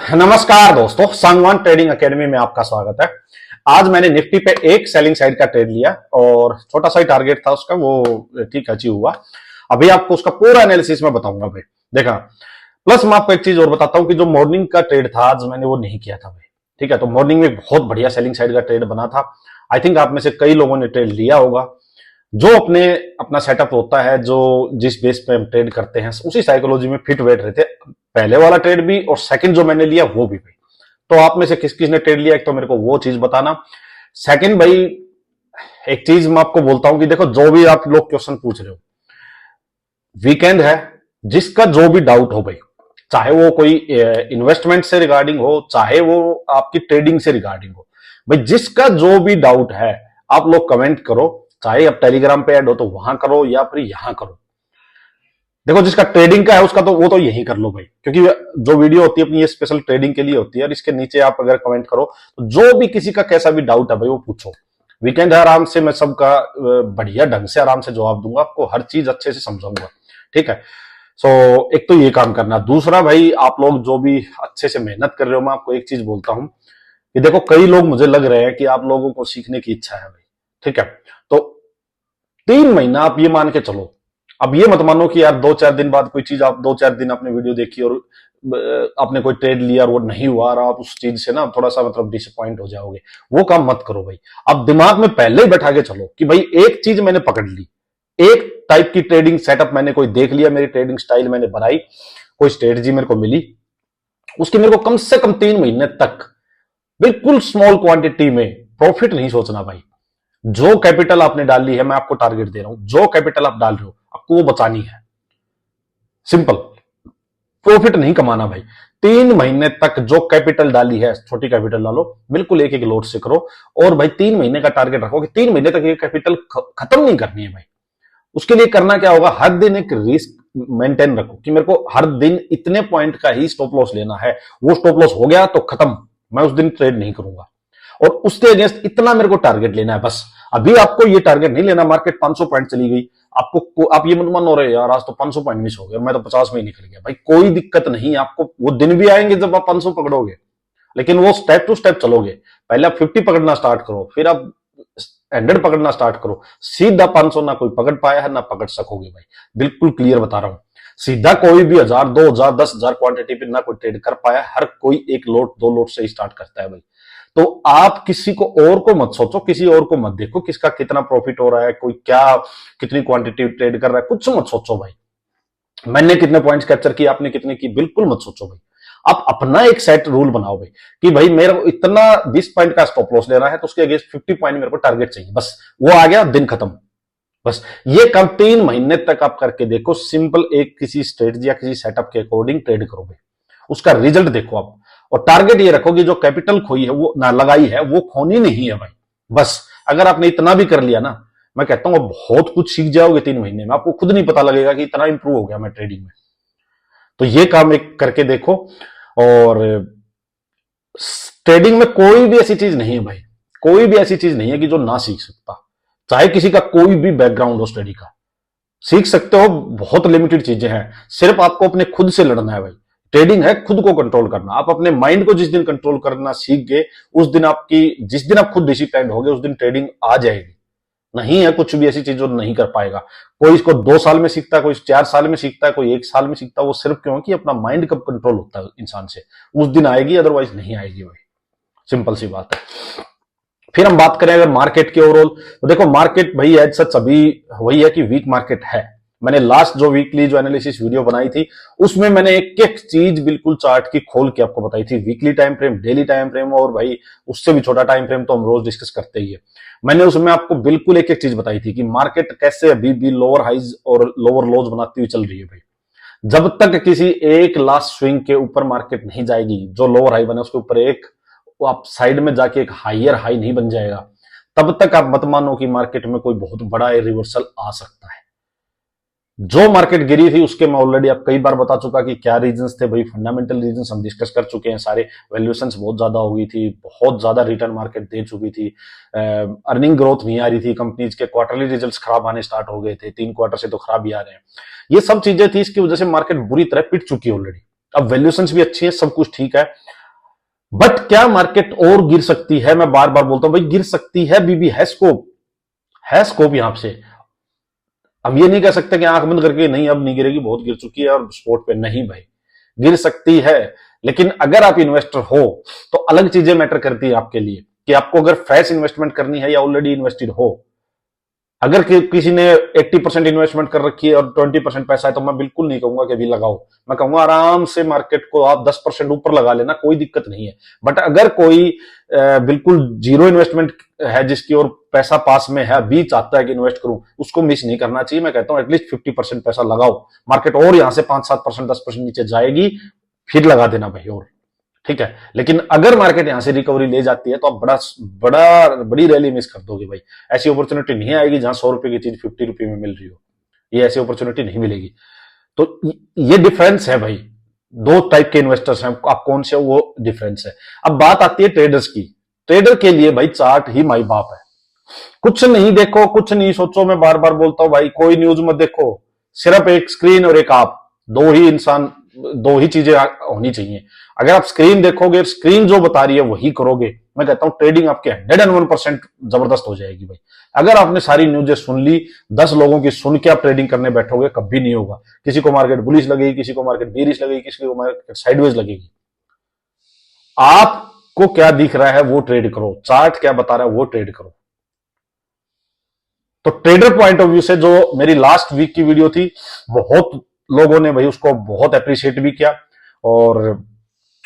नमस्कार दोस्तों, Sangwan trading academy में आपका स्वागत है। आज मैंने निफ्टी पे एक सेलिंग साइड का ट्रेड लिया और छोटा सा ही टारगेट था उसका, वो ठीक अचीव हुआ। अभी आपको उसका पूरा एनालिसिस में बताऊंगा भाई। देखा, प्लस मैं आपको एक चीज और बताता हूं कि जो मॉर्निंग का ट्रेड था आज मैंने वो नहीं किया था भाई। ठीक है, तो मॉर्निंग में बहुत बढ़िया सेलिंग साइड का ट्रेड बना था। आई थिंक आप में से कई लोगों ने ट्रेड लिया होगा। जो अपना सेटअप होता है, जो जिस बेस पे हम ट्रेड करते हैं उसी साइकोलॉजी में फिट बैठ रहे थे, पहले वाला ट्रेड भी और सेकंड जो मैंने लिया वो भी भाई। तो आप में से किस किस ने ट्रेड लिया, एक तो मेरे को वो चीज बताना। सेकंड भाई, एक चीज मैं आपको बोलता हूं कि देखो, जो भी आप लोग क्वेश्चन पूछ रहे हो, वीकेंड है, जिसका जो भी डाउट हो भाई, चाहे वो कोई इन्वेस्टमेंट से रिगार्डिंग हो, चाहे वो आपकी ट्रेडिंग से रिगार्डिंग हो, भाई जिसका जो भी डाउट है आप लोग कमेंट करो। चाहे आप टेलीग्राम पे ऐड हो तो वहां करो या फिर यहां करो। देखो, जिसका ट्रेडिंग का है उसका तो वो तो यही कर लो भाई, क्योंकि जो वीडियो होती है अपनी ये स्पेशल ट्रेडिंग के लिए होती है। और इसके नीचे आप अगर कमेंट करो तो जो भी किसी का कैसा भी डाउट है भाई वो पूछो। वीकेंड है, आराम से मैं सबका बढ़िया ढंग से आराम से जवाब दूंगा, आपको हर चीज अच्छे से समझाऊंगा। ठीक है, सो एक तो ये काम करना। दूसरा भाई, आप लोग जो भी अच्छे से मेहनत कर रहे हो, मैं आपको एक चीज बोलता हूं कि देखो, कई लोग मुझे लग रहे हैं कि आप लोगों को सीखने की इच्छा है भाई। ठीक है, तो 3 महीना आप ये मान के चलो। अब ये मत मानो कि यार 2-4 दिन बाद कोई चीज, आप 2-4 दिन आपने वीडियो देखी और आपने कोई ट्रेड लिया और वो नहीं हुआ और आप उस चीज से ना थोड़ा सा मतलब डिसअपॉइंट हो जाओगे। वो काम मत करो भाई। अब दिमाग में पहले ही बैठा के चलो कि भाई एक चीज मैंने पकड़ ली, एक टाइप की ट्रेडिंग सेटअप मैंने कोई देख लिया, मेरी ट्रेडिंग स्टाइल मैंने बनाई, कोई स्ट्रेटजी मेरे को मिली, उसकी मेरे को कम से कम 3 महीने तक बिल्कुल स्मॉल क्वांटिटी में प्रॉफिट नहीं सोचना भाई। जो कैपिटल आपने डाल ली है, मैं आपको टारगेट दे रहा हूं, जो कैपिटल आप डाल रहे हो आपको वो बचानी है। सिंपल, प्रॉफिट नहीं कमाना भाई। 3 महीने तक जो कैपिटल डाली है, छोटी कैपिटल डालो, बिल्कुल एक एक लोड से करो। और भाई 3 महीने का टारगेट रखो कि 3 महीने तक ये कैपिटल खत्म नहीं करनी है भाई। उसके लिए करना क्या होगा, हर दिन एक रिस्क मेंटेन रखो कि मेरे को हर दिन इतने पॉइंट का ही स्टॉप लॉस लेना है। वो स्टॉप लॉस हो गया तो खत्म, मैं उस दिन ट्रेड नहीं करूंगा। और उसके अगेंस्ट इतना मेरे को टारगेट लेना है बस। अभी आपको ये टारगेट नहीं लेना, मार्केट 500 पॉइंट चली गई, आप ये मत मानो रहे यार आज तो 500 पॉइंट मिस हो गया, मैं तो 50 में ही निकल गया। भाई कोई दिक्कत नहीं, आपको वो दिन भी आएंगे जब आप 500 पकड़ोगे, लेकिन वो स्टेप टू स्टेप चलोगे। पहले आप 50 पकड़ना स्टार्ट करो, फिर आप 100 पकड़ना स्टार्ट करो। सीधा 500 ना कोई पकड़ पाया है ना पकड़ सकोगे भाई, बिल्कुल क्लियर बता रहा हूं। सीधा कोई भी 1000, 2000, 10,000 क्वांटिटी पे ना कोई ट्रेड कर पाया। हर कोई एक लोट 2 लोट से ही स्टार्ट करता है भाई। तो आप किसी को और को मत सोचो, किसी और को मत देखो किसका कितना प्रॉफिट हो रहा है, कोई क्या कितनी क्वांटिटी ट्रेड कर रहा है, कुछ मत सोचो भाई। मैंने कितने पॉइंट्स कैप्चर किए, आपने कितने की, बिल्कुल मत सोचो भाई। आप अपना एक सेट रूल बनाओ भाई कि भाई मेरे को इतना 20 पॉइंट का स्टॉप लॉस लेना है तो उसके अगेंस्ट 50 पॉइंट मेरे को टारगेट चाहिए, बस वो आ गया, दिन खत्म। बस ये काम 3 महीने तक आप करके देखो। सिंपल एक किसी स्ट्रेटजी या किसी सेटअप के अकॉर्डिंग ट्रेड करो भाई, उसका रिजल्ट देखो आप। और टारगेट ये रखो कि जो कैपिटल खोई है वो ना लगाई है वो खोनी नहीं है भाई। बस अगर आपने इतना भी कर लिया ना, मैं कहता हूं बहुत कुछ सीख जाओगे 3 महीने में, आपको खुद नहीं पता लगेगा कि इतना इंप्रूव हो गया मैं ट्रेडिंग में। तो ये काम एक करके देखो। और ट्रेडिंग में कोई भी ऐसी चीज नहीं है भाई, कोई भी ऐसी चीज नहीं है कि जो ना सीख सकता। चाहे किसी का कोई भी बैकग्राउंड हो स्टडी का, सीख सकते हो। बहुत लिमिटेड चीजें हैं, सिर्फ आपको अपने खुद से लड़ना है भाई। ट्रेडिंग है खुद को कंट्रोल करना। आप अपने माइंड को जिस दिन कंट्रोल करना सीख गए, उस दिन जिस दिन आप खुद डिसिप्लिन हो गए, उस दिन ट्रेडिंग आ जाएगी। नहीं है कुछ भी ऐसी चीज जो नहीं कर पाएगा। कोई इसको 2 साल में सीखता है, कोई 4 साल में सीखता है, कोई 1 साल में सीखता है। वो सिर्फ क्यों कि अपना माइंड कब कंट्रोल होता है इंसान से, उस दिन आएगी, अदरवाइज नहीं आएगी भाई। सिंपल सी बात है। फिर हम बात करें अगर मार्केट की ओवरऑल, तो देखो मार्केट भाई एज सच अभी वही है कि वीक मार्केट है। मैंने लास्ट जो वीकली जो एनालिसिस वीडियो बनाई थी उसमें मैंने एक एक चीज बिल्कुल चार्ट की खोल के आपको बताई थी। Weekly time frame, daily time frame और भाई उससे भी छोटा टाइम फ्रेम तो हम रोज डिस्कस करते ही है। मैंने उसमें आपको बिल्कुल एक एक चीज बताई थी कि मार्केट कैसे अभी भी लोअर हाइज और लोअर लोज बनाती हुई चल रही है भाई। जब तक किसी एक लास्ट स्विंग के ऊपर मार्केट नहीं जाएगी, जो लोअर हाई बने उसके ऊपर एक आप साइड में जाके एक हायर हाई नहीं बन जाएगा, तब तक आप मत मानो कि मार्केट में कोई बहुत बड़ा रिवर्सल आ सकता है। जो मार्केट गिरी थी उसके मैं ऑलरेडी आप कई बार बता चुका कि क्या रीजंस थे भाई। फंडामेंटल रीजंस हम डिस्कस कर चुके हैं सारे। वैल्यूएशंस बहुत ज्यादा हो गई थी, बहुत ज्यादा रिटर्न मार्केट दे चुकी थी, अर्निंग ग्रोथ नहीं आ रही थी, कंपनीज के क्वार्टरली रिजल्ट्स खराब आने स्टार्ट हो गए थे, 3 क्वार्टर से तो खराब ही आ रहे हैं। ये सब चीजें थी, इसकी वजह से मार्केट बुरी तरह पिट चुकी है ऑलरेडी। अब वैल्यूएशंस भी अच्छी है, सब कुछ ठीक है, बट क्या मार्केट और गिर सकती है? मैं बार बार बोलता हूं भाई गिर सकती है, बीबी है स्कोप यहां से। हम ये नहीं कह सकते कि आंख बंद करके नहीं अब नहीं गिरेगी, बहुत गिर चुकी है और स्पोर्ट पे, नहीं भाई, गिर सकती है। लेकिन अगर आप इन्वेस्टर हो तो अलग चीजें मैटर करती है आपके लिए, कि आपको अगर फ्रेश इन्वेस्टमेंट करनी है या ऑलरेडी इन्वेस्टेड हो। अगर किसी ने 80% इन्वेस्टमेंट कर रखी है और 20% पैसा है तो मैं बिल्कुल नहीं कहूंगा कि अभी लगाओ। मैं कहूंगा आराम से मार्केट को आप 10% ऊपर लगा लेना, कोई दिक्कत नहीं है। बट अगर कोई बिल्कुल जीरो इन्वेस्टमेंट है, जिसकी और पैसा पास में है, अभी चाहता है कि इन्वेस्ट करूं, उसको मिस नहीं करना चाहिए। मैं कहता हूं एटलीस्ट 50% पैसा लगाओ। मार्केट और यहां से 5-7%, 10% नीचे जाएगी, फिर लगा देना भाई, और ठीक है। लेकिन अगर मार्केट यहां से रिकवरी ले जाती है तो आप बड़ी रैली मिस कर दोगे भाई। ऐसी अपॉर्चुनिटी नहीं आएगी जहां 100 रुपए की चीज 50 रुपए में मिल रही हो, ये ऐसी अपॉर्चुनिटी नहीं मिलेगी। तो ये डिफरेंस है भाई, दो टाइप के इन्वेस्टर्स हैं, आप कौन से हो, वो डिफरेंस है। अब बात आती है ट्रेडर्स की। ट्रेडर के लिए भाई चार्ट ही माई बाप है। कुछ नहीं देखो, कुछ नहीं सोचो। मैं बार बार बोलता हूं भाई, कोई न्यूज मत देखो, सिर्फ एक स्क्रीन और एक आप, दो ही चीजें होनी चाहिए। अगर आप स्क्रीन देखोगे, स्क्रीन जो बता रही है वही करोगे, मैं कहता हूं ट्रेडिंग आपके 101% जबरदस्त हो जाएगी भाई। अगर आपने सारी न्यूज़ें सुन ली, 10 लोगों की सुन के आप ट्रेडिंग करने बैठोगे, कभी नहीं होगा। किसी को मार्केट बुलिश लगेगी, किसी को मार्केट बेरिश लगेगी, किसी को मार्केट साइडवेज लगेगी। आपको क्या दिख रहा है वो ट्रेड करो, चार्ट क्या बता रहा है वो ट्रेड करो। तो ट्रेडर पॉइंट ऑफ व्यू से जो मेरी लास्ट वीक की वीडियो थी, बहुत लोगों ने भाई उसको बहुत अप्रिशिएट भी किया, और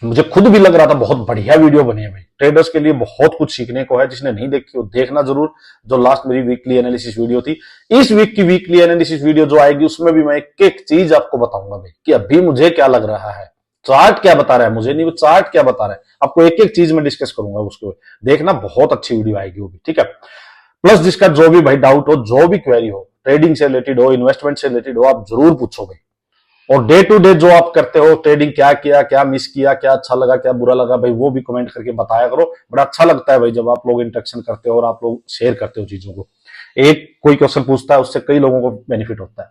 मुझे खुद भी लग रहा था बहुत बढ़िया वीडियो बनी है भाई। ट्रेडर्स के लिए बहुत कुछ सीखने को है, जिसने नहीं देखी वो देखना जरूर, जो लास्ट मेरी वीकली एनालिसिस वीडियो थी। इस वीक की वीकली एनालिसिस वीडियो जो आएगी उसमें भी मैं एक एक चीज आपको बताऊंगा भाई, कि अभी मुझे क्या लग रहा है, चार्ट क्या बता रहा है, मुझे नहीं, वो चार्ट क्या बता रहा है, आपको एक एक चीज में डिस्कस करूंगा, उसको देखना, बहुत अच्छी वीडियो आएगी वो भी, ठीक है। प्लस जिसका जो भी भाई डाउट हो, जो भी क्वेरी हो, ट्रेडिंग से रिलेटेड हो, इन्वेस्टमेंट से रिलेटेड हो, आप जरूर पूछो भाई। और डे टू डे जो आप करते हो, ट्रेडिंग क्या किया, क्या मिस किया, क्या अच्छा लगा, क्या बुरा लगा भाई, वो भी कमेंट करके बताया करो। बड़ा अच्छा लगता है भाई जब आप लोग इंटरेक्शन करते हो और आप लोग शेयर करते हो चीजों को। एक कोई क्वेश्चन पूछता है, उससे कई लोगों को बेनिफिट होता है।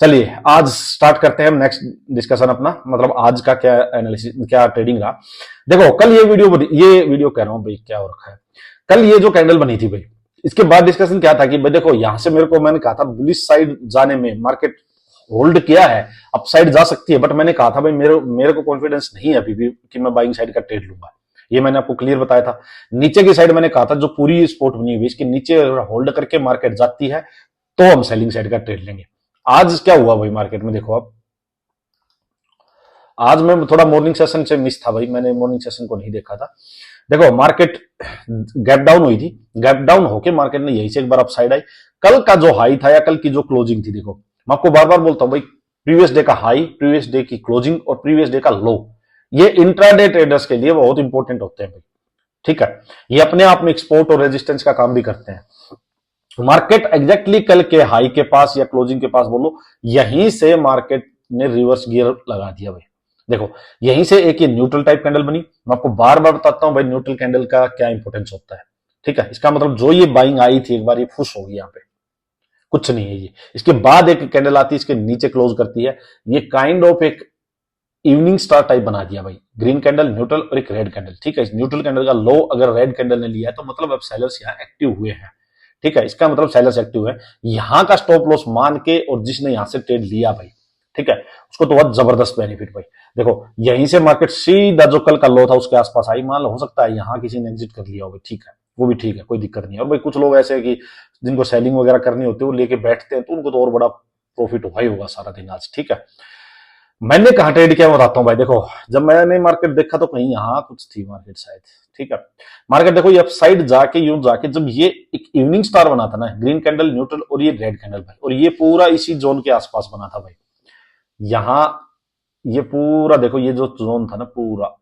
चलिए आज स्टार्ट करते हैं नेक्स्ट डिस्कशन अपना, मतलब आज का क्या एनालिसिस, क्या ट्रेडिंग रहा। देखो कल ये वीडियो कह रहा हूं भाई, क्या हो रखा है। कल ये जो कैंडल बनी थी भाई, इसके बाद डिस्कशन क्या था कि भाई देखो यहां से मैंने कहा था बुलिश साइड जाने में, मार्केट होल्ड किया है, अपसाइड जा सकती है, बट मैंने कहा था भाई मेरे को कॉन्फिडेंस नहीं है अभी भी कि मैं बाइंग साइड का ट्रेड लूंगा। ये मैंने आपको क्लियर बताया था। नीचे की साइड मैंने कहा था जो पूरी स्पोर्ट बनी हुई, इसके नीचे होल्ड करके मार्केट जाती है तो हम सेलिंग साइड का ट्रेड लेंगे। आज क्या हुआ भाई मार्केट में, देखो आप, आज मैं थोड़ा मॉर्निंग सेशन से मिस था भाई, मैंने मॉर्निंग सेशन को नहीं देखा था। देखो मार्केट गैप डाउन हुई थी, गैप डाउन होके मार्केट ने यहीं से एक बार अपसाइड आई। कल का जो हाई था या कल की जो क्लोजिंग थी, देखो मैं आपको बार बार बोलता हूं भाई, प्रीवियस डे का हाई, प्रीवियस डे की क्लोजिंग और प्रीवियस डे का लो, ये इंट्राडे ट्रेडर्स के लिए बहुत इंपॉर्टेंट होते हैं भाई, ठीक है। ये अपने आप में एक्सपोर्ट और रेजिस्टेंस का काम भी करते हैं। मार्केट एग्जैक्टली कल के हाई के पास या क्लोजिंग के पास बोलो, यहीं से मार्केट ने रिवर्स गियर लगा दिया भाई। देखो यहीं से एक ये न्यूट्रल टाइप कैंडल बनी। मैं आपको बार बार बताता हूं भाई न्यूट्रल कैंडल का क्या इंपॉर्टेंस होता है, ठीक है। इसका मतलब जो ये बाइंग आई थी एक बार, ये फुश होगी, यहां पे कुछ नहीं है ये। इसके बाद एक कैंडल आती है, इसके नीचे क्लोज करती है, ये काइंड ऑफ एक इवनिंग स्टार टाइप बना दिया भाई। ग्रीन कैंडल, न्यूट्रल और एक रेड कैंडल, ठीक है। इस न्यूट्रल कैंडल का लो अगर रेड कैंडल ने लिया है तो मतलब अब सेलर्स यहां एक्टिव हुए हैं, ठीक है। इसका मतलब सेलर्स एक्टिव है। यहां का स्टॉप लॉस मान के और जिसने यहां से ट्रेड लिया भाई, ठीक है, उसको तो बहुत जबरदस्त बेनिफिट भाई। देखो यहीं से मार्केट सीधा जो कल का लो था उसके आसपास आई, मान लो हो सकता है यहां किसी ने एग्जिट कर लिया हो भाई, ठीक है, वो भी ठीक है, कोई दिक्कत नहीं है। और भाई कुछ लोग ऐसे कि जिनको सेलिंग वगैरह करनी होती है वो लेके बैठते हैं, तो उनको तो और बड़ा प्रॉफिट हुआ ही होगा सारा दिन आज, ठीक है। मैंने कहा ट्रेड किया बताता हूं भाई। देखो जब मैंने मार्केट देखा तो कहीं यहां कुछ थी मार्केट शायद, ठीक है। मार्केट देखो ये अपसाइड जाके यूं जाके, जब ये एक इवनिंग स्टार बना था ना, ग्रीन कैंडल, न्यूट्रल और ये रेड कैंडल भाई, और ये पूरा इसी जोन के आसपास बना था भाई। यहां ये पूरा देखो, ये जो जोन था ना पूरा,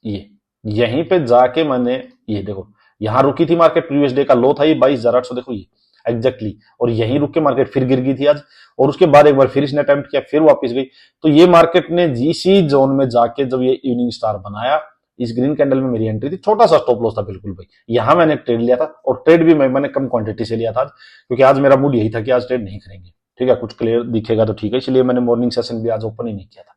ये यहीं पे जाके मैंने, ये देखो यहां रुकी थी मार्केट, प्रीवियस डे का लो था ये 22,800, देखो ये एग्जैक्टली, और यहीं रुक के मार्केट फिर गिर गई थी आज, और उसके बाद एक बार फिर इसने अटेम्प्ट किया, फिर वापस गई। तो ये मार्केट ने इसी जोन में जाके जब ये इवनिंग स्टार बनाया, इस ग्रीन कैंडल में मेरी एंट्री थी, छोटा सा स्टॉप लॉस था बिल्कुल भाई। यहां मैंने ट्रेड लिया था, और ट्रेड भी मैंने कम क्वांटिटी से लिया था आज, क्योंकि आज मेरा मूड यही था कि आज ट्रेड नहीं करेंगे, ठीक है। कुछ क्लियर दिखेगा तो ठीक है, इसलिए मैंने मॉर्निंग सेशन भी आज ओपन ही नहीं किया था।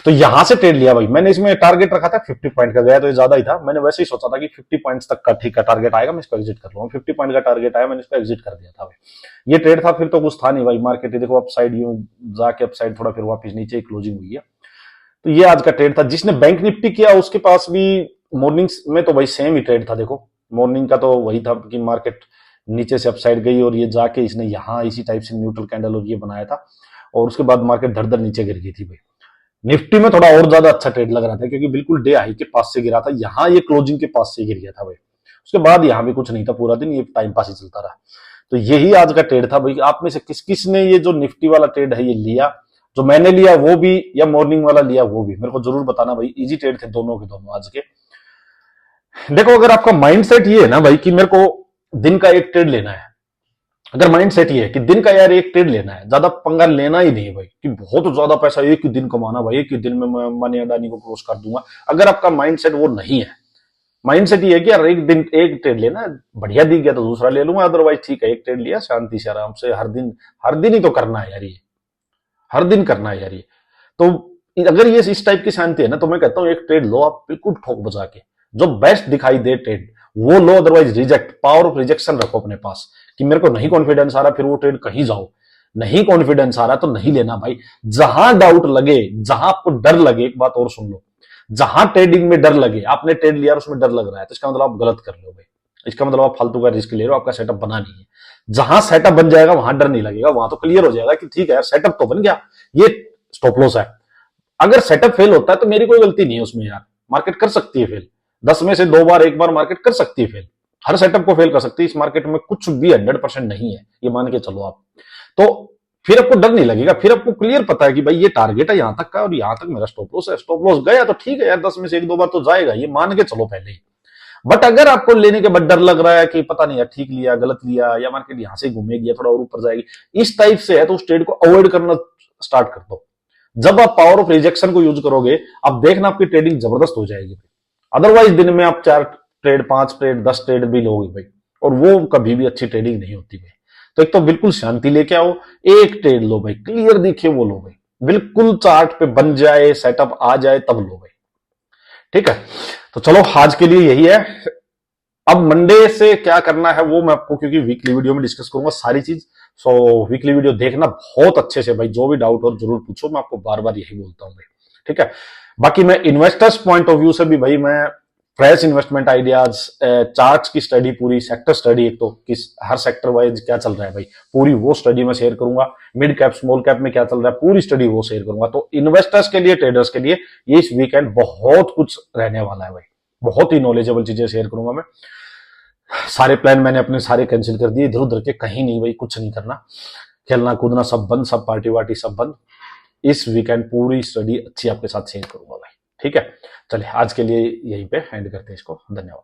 तो यहां से ट्रेड लिया भाई मैंने। इसमें टारगेट रखा था 50 पॉइंट का, गया तो ये ज्यादा ही था। मैंने वैसे ही सोचा था कि 50 पॉइंट्स तक का ठीक है टारगेट आएगा, मैं इसको एग्जिट कर लूंगा। 50 पॉइंट का टारगेट आया, मैंने इसको एग्जिट कर दिया था भाई। ये ट्रेड था, फिर तो कुछ था नहीं भाई। मार्केट ही देखो अप साइड, यूं जाके अप साइड थोड़ा, फिर वापस नीचे क्लोजिंग हुई है। तो ये आज का ट्रेड था। जिसने बैंक निफ्टी किया उसके पास भी मॉर्निंग में तो भाई सेम ही ट्रेड था। देखो मॉर्निंग का तो वही था कि मार्केट नीचे से अपसाइड गई और ये जाके इसने यहां इसी टाइप से न्यूट्रल कैंडल और ये बनाया था, और उसके बाद मार्केट धड़ धड़ नीचे गिर गई थी भाई। निफ्टी में थोड़ा और ज्यादा अच्छा ट्रेड लग रहा था क्योंकि बिल्कुल डे हाई के पास से गिरा था, यहां ये क्लोजिंग के पास से गिर गया था भाई। उसके बाद यहां भी कुछ नहीं था, पूरा दिन ये टाइम पास ही चलता रहा। तो यही आज का ट्रेड था भाई। आप में से किस किस ने ये जो निफ्टी वाला ट्रेड है ये लिया, जो मैंने लिया वो भी, या मॉर्निंग वाला लिया वो भी, मेरे को जरूर बताना भाई। इजी ट्रेड थे दोनों के दोनों आज के। देखो अगर आपका माइंडसेट ये है ना भाई कि मेरे को दिन का एक ट्रेड लेना है, अगर माइंड सेट ये है कि दिन का यार एक ट्रेड लेना है, ज्यादा पंगा लेना ही नहीं भाई कि बहुत ज्यादा पैसा एक ही दिन कमाना भाई, एक ही दिन में मैं मानी अडानी को क्रॉस कर दूंगा। अगर आपका माइंड सेट वो नहीं है, माइंड सेट ये है कि यार एक दिन एक ट्रेड लेना है, बढ़िया दिख गया तो दूसरा ले लूंगा, अदरवाइज ठीक है एक ट्रेड लिया शांति से आराम से, हर दिन ही तो करना है यार, ये हर दिन करना है यार ये। तो अगर ये इस टाइप की शांति है ना, तो मैं कहता हूँ एक ट्रेड लो आप बिल्कुल ठोक बजा के, जो बेस्ट दिखाई दे ट्रेड वो लो, otherwise reject. Power of rejection रखो अपने पास कि मेरे को नहीं कॉन्फिडेंस आ रहा, फिर वो ट्रेड कहीं जाओ। नहीं कॉन्फिडेंस आ रहा तो नहीं लेना भाई। जहां डाउट लगे, जहां आपको डर लगे, एक बात और सुन लो, जहां ट्रेडिंग में डर लगे, आपने ट्रेड लिया और उसमें डर लग रहा है, तो इसका मतलब आप गलत कर लो भाई। इसका मतलब आप फालतू का रिस्क ले रहे हो, आपका सेटअप बना नहीं है। जहां सेटअप बन जाएगा वहां डर नहीं लगेगा, वहां तो क्लियर हो जाएगा कि ठीक है यार सेटअप तो बन गया, ये स्टॉप लॉस है। अगर सेटअप फेल होता है तो मेरी कोई गलती नहीं है उसमें यार, मार्केट कर सकती है फेल। 10 में से 2 बार, 1 बार मार्केट कर सकती है फेल, हर सेटअप को फेल कर सकती है। इस मार्केट में कुछ भी 100% नहीं है, ये मान के चलो आप। तो फिर आपको डर नहीं लगेगा, फिर आपको क्लियर पता है कि भाई ये टारगेट है यहां तक का और यहां तक मेरा स्टॉप लॉस है। स्टॉप लॉस गया तो ठीक है यार, 10 में से 1-2 बार तो जाएगा, ये मान के चलो पहले ही। बट अगर आपको लेने के बाद डर लग रहा है कि पता नहीं यार ठीक लिया गलत लिया, या मार्केट यहां से घूमेगी या थोड़ा और ऊपर जाएगी, इस टाइप से है, तो उस ट्रेड को अवॉइड करना स्टार्ट कर दो। जब आप पावर ऑफ रिजेक्शन को यूज करोगे, आप देखना आपकी ट्रेडिंग जबरदस्त हो जाएगी। अदरवाइज दिन में आप 4 ट्रेड, 5 ट्रेड, 10 ट्रेड भी लोगे भाई, और वो कभी भी अच्छी ट्रेडिंग नहीं होती भाई। तो एक तो बिल्कुल शांति लेके आओ, एक ट्रेड लो भाई, क्लियर दिखे वो लो भाई, बिल्कुल चार्ट पे बन जाए, सेटअप आ जाए तब लो भाई, ठीक है। तो चलो आज के लिए यही है। अब मंडे से क्या करना है वो मैं आपको, क्योंकि वीकली वीडियो में डिस्कस करूंगा सारी चीज। सो वीकली वीडियो देखना बहुत अच्छे से भाई, जो भी डाउट हो जरूर पूछो, मैं आपको बार बार यही बोलता हूँ भाई, ठीक है। बाकी मैं इन्वेस्टर्स पॉइंट ऑफ व्यू से भी भाई, मैं फ्रेश इन्वेस्टमेंट आइडियाज, चार्ट्स की स्टडी, पूरी सेक्टर स्टडी, एक तो किस हर सेक्टर वाइज क्या चल रहा है भाई, पूरी वो स्टडी मैं शेयर करूंगा। मिड कैप स्मॉल कैप में क्या चल रहा है, पूरी स्टडी वो शेयर करूंगा। तो इन्वेस्टर्स के लिए, ट्रेडर्स के लिए ये इस वीकेंड बहुत कुछ रहने वाला है भाई, बहुत ही नॉलेजेबल चीजें शेयर करूंगा मैं। सारे प्लान मैंने अपने सारे कैंसिल कर दिए, इधर उधर के कहीं नहीं भाई, कुछ नहीं करना, खेलना कूदना सब बंद, सब पार्टी वार्टी सब बंद। इस वीकेंड पूरी स्टडी अच्छी आपके साथ शेयर करूंगा भाई, ठीक है। चलिए आज के लिए यहीं पे एंड करते हैं इसको, धन्यवाद।